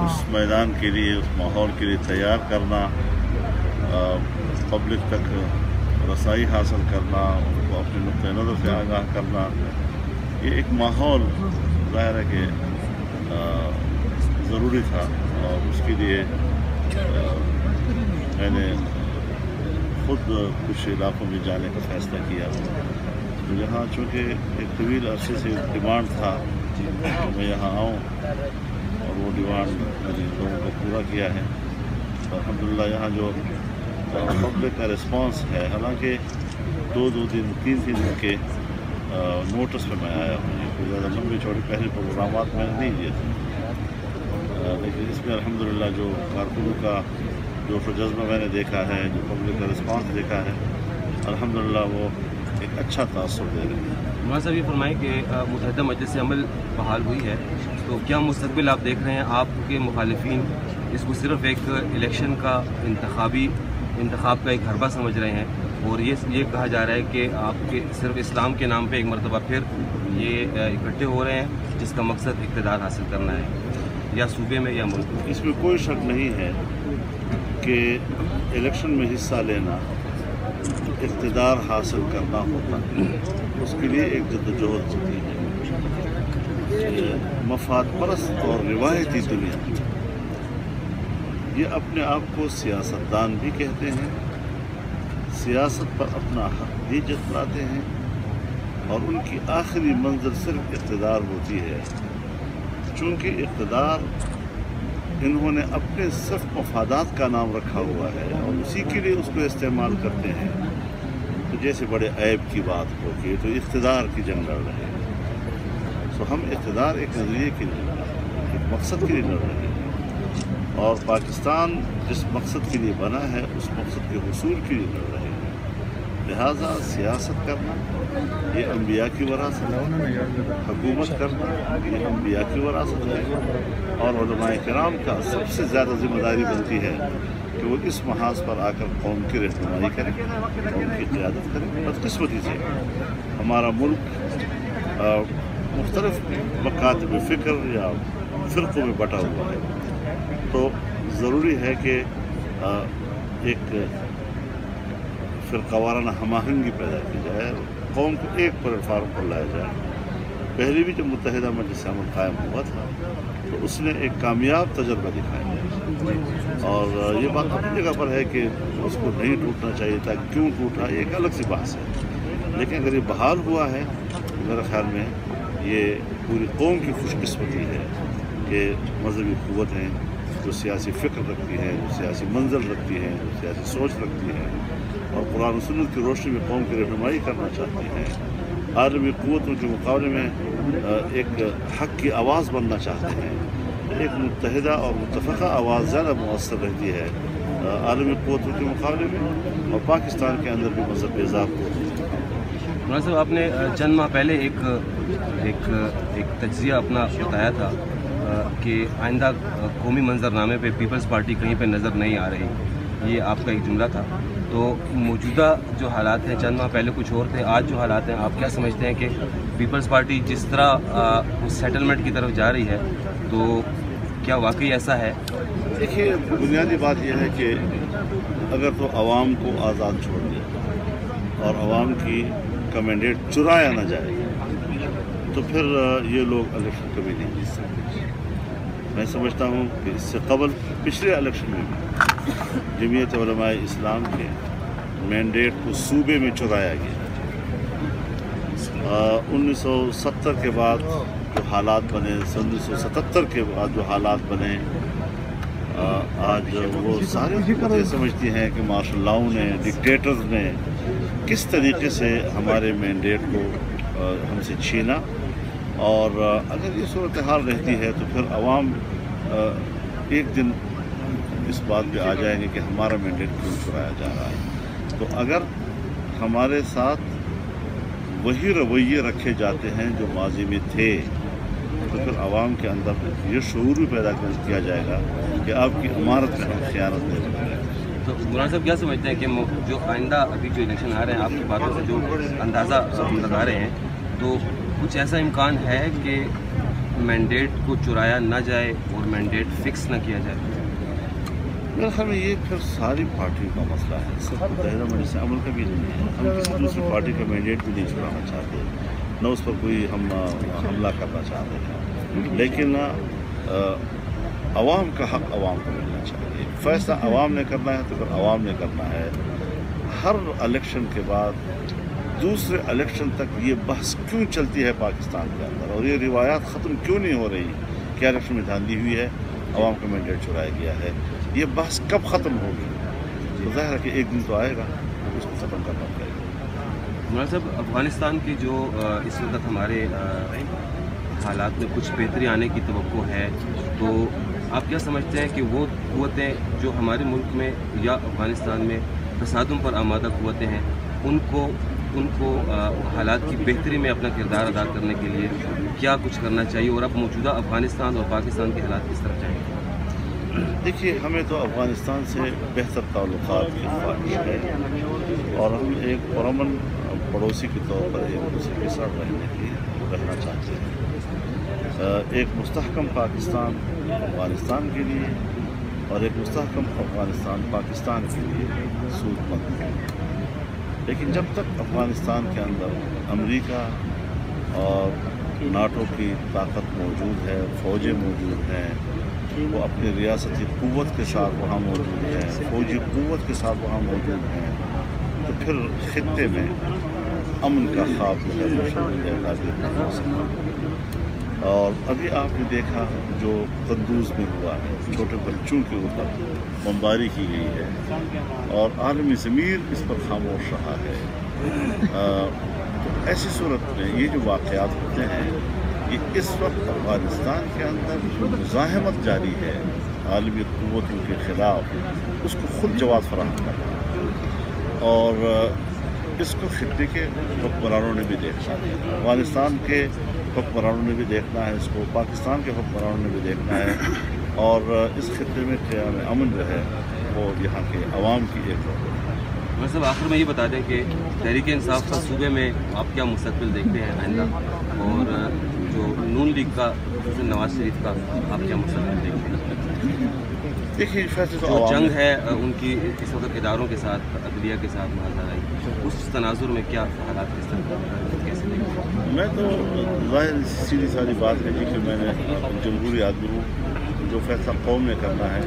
उस मैदान के लिए, उस माहौल के लिए तैयार करना, पब्लिक तक रसाई हासिल करना, उनको अपने नुक्ते नज़र से आगाह करना, ये एक माहौल ज़ाहिर है कि ज़रूरी था। और उसके लिए मैंने खुद कुछ इलाकों में जाने का फ़ैसला किया। तो यहाँ चूँकि एक तवील अरसे से डिमांड था कि मैं यहाँ आऊँ, और वो डिमांड मैंने लोगों को पूरा किया है। तो अल्हम्दुलिल्लाह यहाँ जो पब्लिक का रिस्पांस है, हालांकि दो दिन तीन दिन के नोटिस पे मैं आया हूँ, कोई ज़्यादा लंबी चौड़ी पहले प्रोग्रामात मैंने नहीं दिए थे, लेकिन इसमें अल्हम्दुलिल्लाह जो कारकुनों का जो जज्बा मैंने देखा है, जो पब्लिक का रिस्पांस देखा है, अल्हम्दुलिल्लाह वो एक अच्छा तासुर दे रहे हैं। मौलाना साहब ये फरमाएं कि मुत्तहिदा मजलिस अमल बहाल हुई है, तो क्या मुस्तकबिल आप देख रहे हैं? आपके मुखालिफिन इसको सिर्फ एक इलेक्शन का इंतखाब का एक हरबा समझ रहे हैं, और ये कहा जा रहा है कि आपके सिर्फ इस्लाम के नाम पे एक मरतबा फिर ये इकट्ठे हो रहे हैं, जिसका मकसद इक़्तिदार हासिल करना है, या सूबे में या मुल्क में। इसमें कोई शक नहीं है कि इलेक्शन में हिस्सा लेना इक़्तिदार हासिल करना होता है, उसके लिए एक जद्दोजहद होती है। मफाद परस्त और रिवायती दुनिया ये अपने आप को सियासतदान भी कहते हैं, सियासत पर अपना हक भी जतलाते हैं, और उनकी आखिरी मंजिल सिर्फ इक़्तिदार होती है। चूँकि इक़्तिदार इन्होंने अपने सिर्फ मफादात का नाम रखा हुआ है और उसी के लिए उसको इस्तेमाल करते हैं। तो जैसे बड़े ऐब की बात हो कि तो इक़्तिदार की जंग लड़ रहे हैं, तो हम इक़्तिदार एक नज़रिए के लिए लड़ रहे हैं, एक मकसद के लिए लड़ रहे हैं, और पाकिस्तान जिस मकसद के लिए बना है उस मकसद के हुसूल के लिए लड़ रहे हैं। लिहाजा सियासत करना ये अम्बिया की वरासत है, हुकूमत करना ये अम्बिया की वरासत है, और उलमाए किराम का सबसे ज़्यादा ज़िम्मेदारी बनती है कि वो इस महाज पर आकर कौम की रहनुमाई करें, कौम की क़ियादत करें। बदकिस्मती से हमारा मुल्क मुख्तलिफ मकातब फ़िक्र या फ़िरक़ों में बटा हुआ है, तो ज़रूरी है कि एक फ़िरक़ावाराना हमाहंगी पैदा की जाए, कौम को एक प्लेटफार्म पर लाया जाए। पहले भी जब मुत्तहिदा मजलिस अमल कायम हुआ था तो उसने एक कामयाब तजर्बा दिखाया, और ये बात अपनी जगह पर है कि उसको नहीं टूटना चाहिए था। क्यों टूटा एक अलग सी बात है, लेकिन अगर ये बहाल हुआ है तो मेरे ख्याल में ये पूरी कौम की खुशकिस्मती है कि मजहबी क़ुव्वतें जो सियासी फ़िक्र रखती हैं, जो सियासी मंज़िल रखती हैं, जो सियासी सोच रखती हैं, और कुरान और सुन्नत की रोशनी में कौम की रहनुमाई करना चाहती हैं, आलमी क़ुव्वतों के मुकाबले में एक हक़ की आवाज़ बनना चाहते हैं, एक मुत्तहिदा और मुत्तफ़क़ा आवाज़ ज़्यादा मुअस्सर रहती है आलमी क़ुव्वतों के मुकाबले में, और पाकिस्तान के अंदर भी मज़हब बेज़ाब क़ुव्वतें। मौलाना साहब आपने चंद माह पहले एक तज्ज़िया अपना बताया था कि आइंदा कौमी मंजरनामे पे पीपल्स पार्टी कहीं पे नज़र नहीं आ रही, ये आपका एक जुमला था। तो मौजूदा जो हालात हैं, चंद माह पहले कुछ और थे, आज जो हालात हैं, आप क्या समझते हैं कि पीपल्स पार्टी जिस तरह उस सेटलमेंट की तरफ जा रही है, तो क्या वाकई ऐसा है? देखिए, बुनियादी बात यह है कि अगर तो आवाम को आज़ाद छोड़ दिया और आवाम की का मैंडेट चुराया ना जाए तो फिर ये लोग इलेक्शन कभी नहीं जीत सकते। मैं समझता हूँ कि इससे कबल पिछले इलेक्शन में भी जमीयत उलमाए इस्लाम के मैंडेट को सूबे में चुराया गया। 1970 के बाद जो हालात बने, 1977 के बाद जो हालात बने, आज वो सारी हुकूमतें समझती हैं कि मार्शल लॉ ने, डिक्टेटर्स ने किस तरीके से हमारे मैंडेट को हमसे छीना, और अगर ये सूरत हाल रहती है तो फिर अवाम एक दिन इस बात पे आ जाएंगे कि हमारा मैंडेट क्यों चुराया जा रहा है। तो अगर हमारे साथ वही रवैये रखे जाते हैं जो माजी में थे, तो फिर आवाम के अंदर ये शऊर भी पैदा किया जाएगा कि आपकी इमारत में हम ख़यानत नहीं करेंगे। तो मौलाना साहब क्या समझते हैं कि जो आइंदा अभी जो इलेक्शन आ रहे हैं, आपकी बातों से जो अंदाज़ा हम लगा रहे हैं, तो कुछ ऐसा इम्कान है कि मैंडेट को चुराया ना जाए और मैंडेट फिक्स ना किया जाए? मेरे ख्याल में ये फिर सारी पार्टियों का मसला है, सिर्फ मुत्तहिदा मजलिस अमल का भी नहीं है। हम किसी दूसरी पार्टी का मैंडेट भी नहीं चुराना चाहते, न उस पर कोई हम हमला करना चाहते हैं, लेकिन अवाम का हक अवाम को मिलना चाहिए। फैसला अवाम ने करना है तो फिर अवाम ने करना है। हर इलेक्शन के बाद दूसरे इलेक्शन तक ये बहस क्यों चलती है पाकिस्तान के अंदर, और ये रिवायात ख़त्म क्यों नहीं हो रही कि इलेक्शन में धांधली हुई है, अवाम का मैंडेट चुराया गया है। ये बहस कब ख़त्म होगी? तो ज़ाहिर है कि एक दिन तो आएगा, उसको ख़त्म करना पड़ेगा। मौलाना साहब, अफ़गानिस्तान की जो इस वक्त हमारे हालात में कुछ बेहतरी आने की तवक्को है, तो आप क्या समझते हैं कि वो क़ुव्वतें जो हमारे मुल्क में या अफ़गानिस्तान में तसादुम पर आमादा क़ुव्वतें हैं, उनको हालात की बेहतरी में अपना किरदार अदा करने के लिए क्या कुछ करना चाहिए, और अब मौजूदा अफ़गानिस्तान और पाकिस्तान के हालात किस तरफ जाएंगे? देखिए, हमें तो अफ़गानिस्तान से बेहतर ताल्लुक़ात की ख्वाहिश है, और हम एक पुरअमन पड़ोसी के तौर पर एक दूसरे के साथ रहना चाहते हैं। एक मुस्तहकम पाकिस्तान अफ़गानिस्तान के लिए और एक मुस्तहकम अफ़गानिस्तान पाकिस्तान के लिए सूदमंद है। लेकिन जब तक अफ़गानिस्तान के अंदर अमेरिका और नाटो की ताकत मौजूद है, फ़ौजें मौजूद हैं, वो अपनी रियासती क़ुव्वत के साथ वहाँ मौजूद हैं, फ़ौजी क़ुव्वत के साथ वहाँ मौजूद हैं, तो फिर ख़ित्ते में अमन का ख्वाब जो है ताबीर हो सकता। और अभी आपने देखा जो कद्दूस में हुआ है, छोटे बच्चों के ऊपर बमबारी की गई है और आलमी ज़मीर इस पर खामोश रहा है। तो ऐसी सूरत में ये जो वाक़यात होते हैं, कि इस वक्त अफ़गानिस्तान के अंदर जो मुज़ाहमत जारी है आलमी क़ुव्वतों के ख़िलाफ़, उसको ख़ुद जवाब फराहम करना है, और इसको खित्ते के हुक्मरानों ने भी देखना है, अफ़गानिस्तान के हुक्मरानों ने भी देखना है, इसको पाकिस्तान के हुक्मरानों ने भी देखना है, और इस खित्ते में क़याम अमन जो है वो यहाँ के अवाम की एक मतलब आखिर में ये बता दें कि तहरीक इंसाफ का सूबे में आप क्या मुस्तक़बिल देखते हैं आइंदा, और जो नून लीग का नवाज शरीफ का आप क्या मुस्तक़बिल देखते हैं? देखिए, फैसले तो जो जंग है उनकी इस वक्त इदारों के साथ, अदलिया के साथ मुहाज़ाराई, उस तनाजुर में क्या हालात किस तरह कैसे देखते हैं? मैं तो ज़ाहिर सीधी सारी बात है कि मैंने जमहूरी आदमी हूँ, जो फैसला कौम ने करना है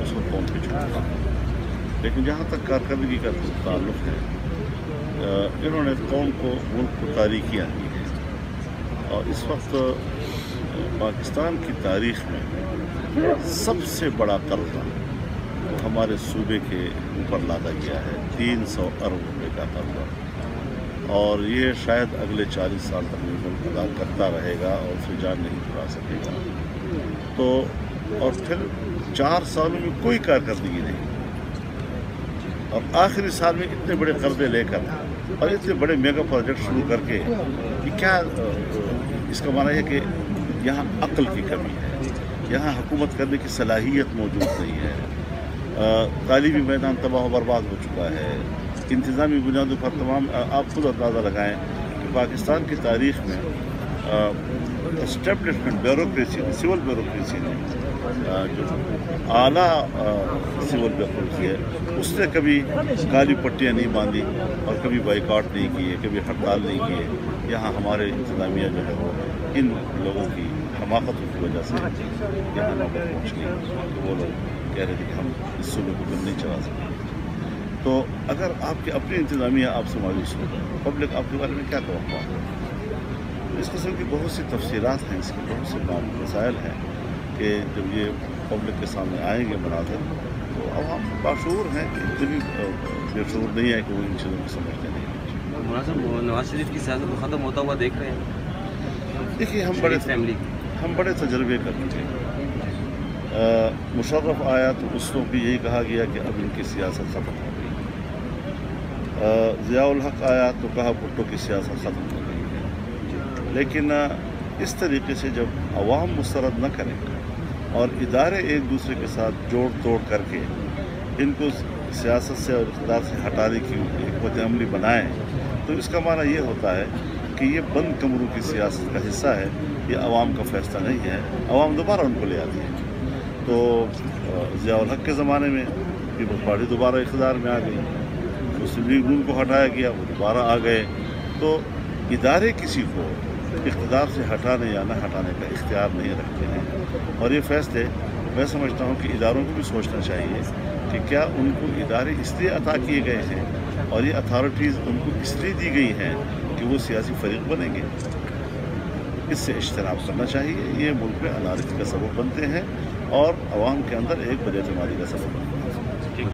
उसको कौम पे छोड़ता हूँ। लेकिन जहाँ तक कारकर्दगी का ताल्लुक़ है, इन्होंने कौम को, मुल्क को तारीखियाँ दी हैं, और इस वक्त पाकिस्तान की तारीख़ में सबसे बड़ा कर्जा वो हमारे सूबे के ऊपर लादा गया है, 300 अरब रुपये का कर्जा, और ये शायद अगले 40 साल तक मुल्क अदा करता रहेगा और उसे जान नहीं छुड़ा सकेगा। तो और फिर 4 सालों में कोई कारकर्दगी नहीं, और आखिरी साल में इतने बड़े कर्जे लेकर और इतने बड़े मेगा प्रोजेक्ट शुरू करके, कि क्या इसका माना है कि यहाँ अक्ल की कमी है, यहाँ हुकूमत करने की सलाहियत मौजूद नहीं है, तालीमी मैदान तबाह बर्बाद हो चुका है, इंतज़ामी बुनियादों पर तमाम, आप खुद अंदाज़ा लगाएँ कि पाकिस्तान की तारीख़ में एस्टेब्लिशमेंट ब्यूरोक्रेसी, सिविल ब्यूरोक्रेसी ने जो आला सिविल ब्यूरोक्रेसी है, उसने कभी काली पट्टियाँ नहीं बांधी और कभी बाइकआउट नहीं किए, कभी हड़ताल नहीं किए। यहाँ हमारे इंतज़ामिया जो है वो इन लोगों की हमाकतों की वजह से यहाँ नौबत पहुँच गई, तो वो लोग कह रहे थे कि हम इस सूबे को फिर नहीं चला सकते। तो अगर आपकी अपनी इंतज़ामिया आपसे मायूस हो, पब्लिक आपके बारे में क्या तवक्को है? इस किस्म की बहुत सी तफसीलात हैं, इसके बहुत से मसाइल हैं कि जब ये पब्लिक के सामने आएंगे मनाज़र, तो अवाम बाशऊर हैं, इतनी बेशऊर नहीं है कि वो इन चीज़ों को समझते नहीं। मौलाना साहब, नवाज शरीफ की सियासत को ख़त्म होता हुआ देख रहे हैं? देखिए, हम बड़े तजर्बे कर चुके हैं। मुशर्रफ आया तो उसको भी यही कहा गया कि अब इनकी सियासत ख़त्म हो गई। ज़ियाउल हक़ आया तो कहा भुट्टो की सियासत ख़त्म हो गई है। लेकिन इस तरीके से जब अवाम मुस्तरद न करें और इदारे एक दूसरे के साथ जोड़ तोड़ करके इनको सियासत से और इक़्तिदार से हटाने की हिकमत अमली बनाएं, तो इसका माना ये होता है कि ये बंद कमरों की सियासत का हिस्सा है, ये अवाम का फैसला नहीं है। अवाम दोबारा उनको ले आती है। तो ज़िया-उल हक के ज़माने में पीपल्स पार्टी दोबारा इक़्तिदार में आ गई, मुस्लिम लीग नून को हटाया गया, वो दोबारा आ गए। तो इदारे किसी को इक़्तिदार से हटाने या न हटाने का इख्तियार नहीं रखते हैं। और ये फ़ैसले मैं समझता हूँ कि इदारों को भी सोचना चाहिए कि क्या उनको इदारे इसलिए अता किए गए हैं और ये अथॉरिटीज़ उनको इसलिए दी गई हैं कि वो सियासी फ़रीक़ बनेंगे। इससे इज्तनाब करना चाहिए। ये मुल्क में अनारकी का सबब बनते हैं और अवाम के अंदर एक बदएतमादी का सबब बनते हैं।